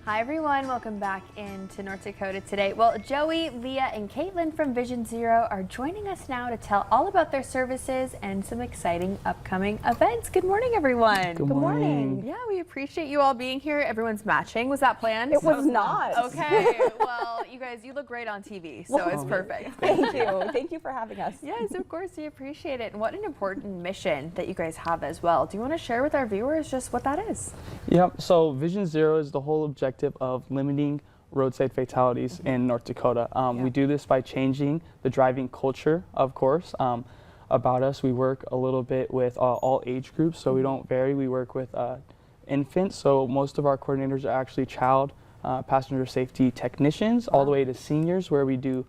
Hi everyone, welcome back into North Dakota today. Well, Joey, Leah, and Caitlin from Vision Zero are joining us now to tell all about their services and some exciting upcoming events. Good morning, everyone. Good morning. Yeah, we appreciate you all being here. Everyone's matching. Was that planned? It was not. Okay, well, you guys, you look great on TV, so it's perfect. Thank you. Thank you for having us. Yes, of course, we appreciate it. And what an important mission that you guys have as well. Do you want to share with our viewers just what that is? Yep, so Vision Zero is the whole objective of limiting roadside fatalities in North Dakota. We do this by changing the driving culture, of course. About us, we work a little bit with all age groups, so we don't vary. We work with infants, so most of our coordinators are actually child passenger safety technicians, all the way to seniors, where we do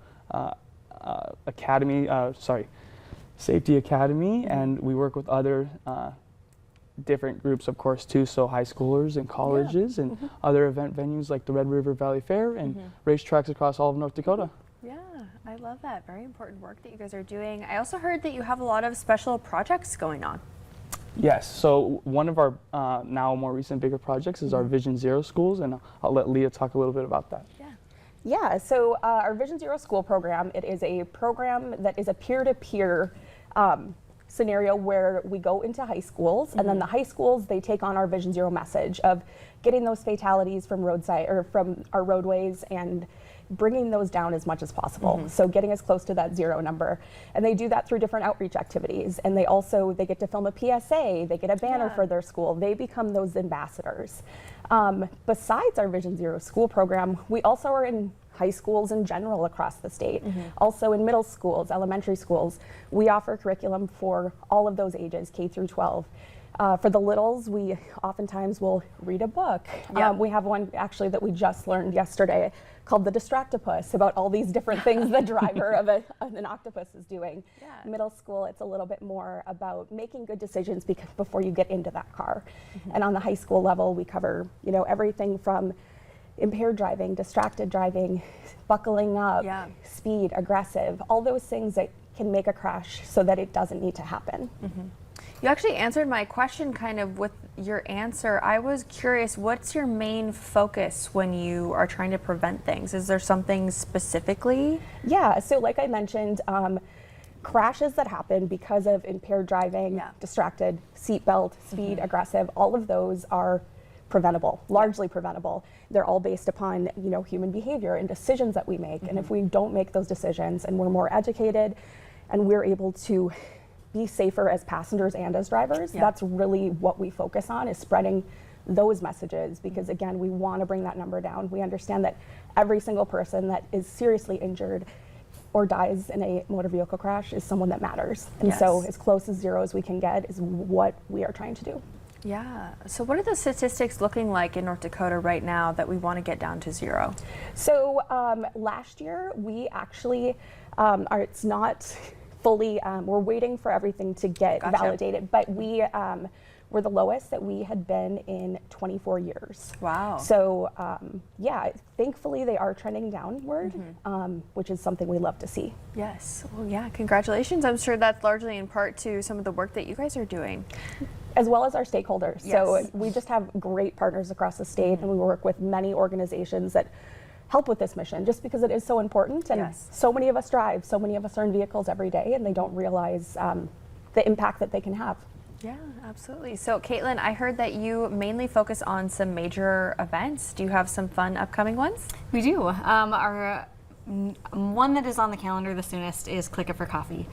safety academy, and we work with other different groups, of course, too, so high schoolers and colleges and other event venues like the Red River Valley Fair and racetracks across all of North Dakota. Yeah, I love that. Very important work that you guys are doing. I also heard that you have a lot of special projects going on. Yes, so one of our now more recent bigger projects is our Vision Zero schools, and I'll let Leah talk a little bit about that. Yeah, so our Vision Zero school program, it is a program that is a peer-to-peer scenario where we go into high schools, and then the high schools, they take on our Vision Zero message of getting those fatalities from roadside or from our roadways and bringing those down as much as possible. So getting as close to that zero number. And they do that through different outreach activities. And they get to film a PSA, they get a banner for their school. They become those ambassadors. Besides our Vision Zero school program, we also are in high schools in general across the state. Also in middle schools, elementary schools. We offer curriculum for all of those ages, K through 12. For the littles, we oftentimes will read a book. We have one actually that we just learned yesterday called The Distractopus, about all these different things the driver of an octopus is doing. Middle school, it's a little bit more about making good decisions before you get into that car. And on the high school level, we cover everything from impaired driving, distracted driving, buckling up, speed, aggressive, all those things that can make a crash so that it doesn't need to happen. You actually answered my question kind of with your answer. I was curious, what's your main focus when you are trying to prevent things? Is there something specifically? Yeah, so like I mentioned, crashes that happen because of impaired driving, distracted, seatbelt, speed, aggressive, all of those are preventable, largely preventable. They're all based upon, human behavior and decisions that we make. And if we don't make those decisions and we're more educated and we're able to be safer as passengers and as drivers, that's really what we focus on, is spreading those messages, because again, we want to bring that number down. We understand that every single person that is seriously injured or dies in a motor vehicle crash is someone that matters. And so as close as zero as we can get is what we are trying to do. Yeah. So what are the statistics looking like in North Dakota right now that we want to get down to zero? So last year we actually it's not fully, we're waiting for everything to get validated, but we were the lowest that we had been in 24 years. Wow. So yeah, thankfully they are trending downward, which is something we love to see. Yes. Well, yeah, congratulations. I'm sure that's largely in part to some of the work that you guys are doing. As well as our stakeholders. So we just have great partners across the state, and we work with many organizations that help with this mission, just because it is so important. And so many of us drive, so many of us are in vehicles every day, and they don't realize the impact that they can have. Yeah, absolutely. So Caitlin, I heard that you mainly focus on some major events. Do you have some fun upcoming ones? We do. Our one that is on the calendar the soonest is Click It for Coffee.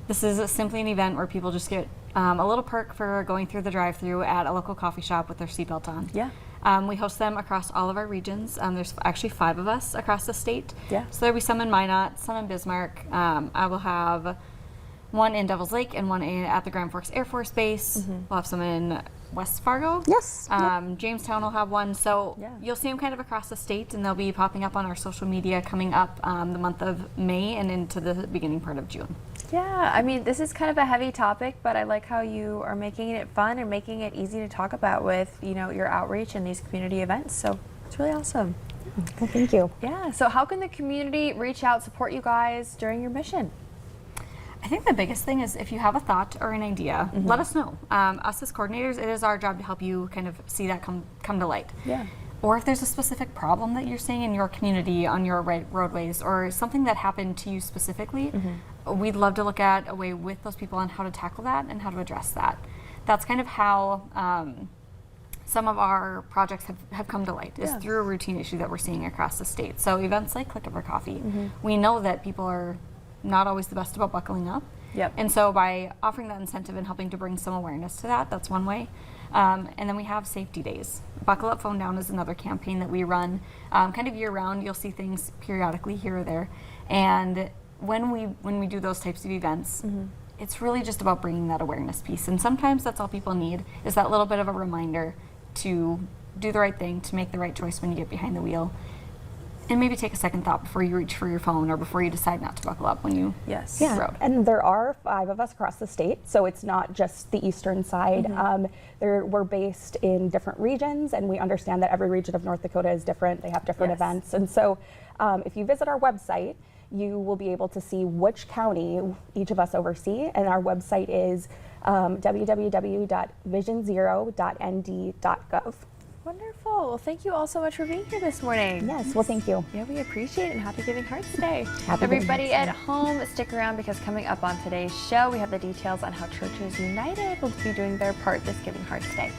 This is simply an event where people just get a little perk for going through the drive-thru at a local coffee shop with their seatbelt on. We host them across all of our regions. There's actually 5 of us across the state. So there'll be some in Minot, some in Bismarck. I will have one in Devil's Lake and one at the Grand Forks Air Force Base. We'll have some in West Fargo. Jamestown will have one. So you'll see them kind of across the state, and they'll be popping up on our social media coming up the month of May and into the beginning part of June. Yeah, I mean, this is kind of a heavy topic, but I like how you are making it fun and making it easy to talk about with, your outreach and these community events. So it's really awesome. Well, thank you. Yeah, so how can the community reach out, support you guys during your mission? I think the biggest thing is if you have a thought or an idea, let us know. Us as coordinators, it is our job to help you kind of see that come to light. or if there's a specific problem that you're seeing in your community, on your roadways, or something that happened to you specifically, we'd love to look at a way with those people on how to tackle that and how to address that. That's kind of how some of our projects have come to light, is through a routine issue that we're seeing across the state. So events like Click Up for Coffee, we know that people are not always the best about buckling up. Yep. And so by offering that incentive and helping to bring some awareness to that, that's one way. And then we have safety days. Buckle Up, Phone Down is another campaign that we run kind of year round. You'll see things periodically here or there. And when we do those types of events, it's really just about bringing that awareness piece. And sometimes that's all people need, is that little bit of a reminder to do the right thing, to make the right choice when you get behind the wheel. And maybe take a second thought before you reach for your phone or before you decide not to buckle up when you road. And there are 5 of us across the state, so it's not just the eastern side. We're based in different regions, and we understand that every region of North Dakota is different. They have different events. And so if you visit our website, you will be able to see which county each of us oversee, and our website is www.visionzero.nd.gov. Wonderful. Well, thank you all so much for being here this morning. Yes, well, thank you. Yeah, we appreciate it, and happy Giving Hearts Day. Happy Everybody Giving at home, stick around, because coming up on today's show, we have the details on how Churches United will be doing their part this Giving Hearts Day.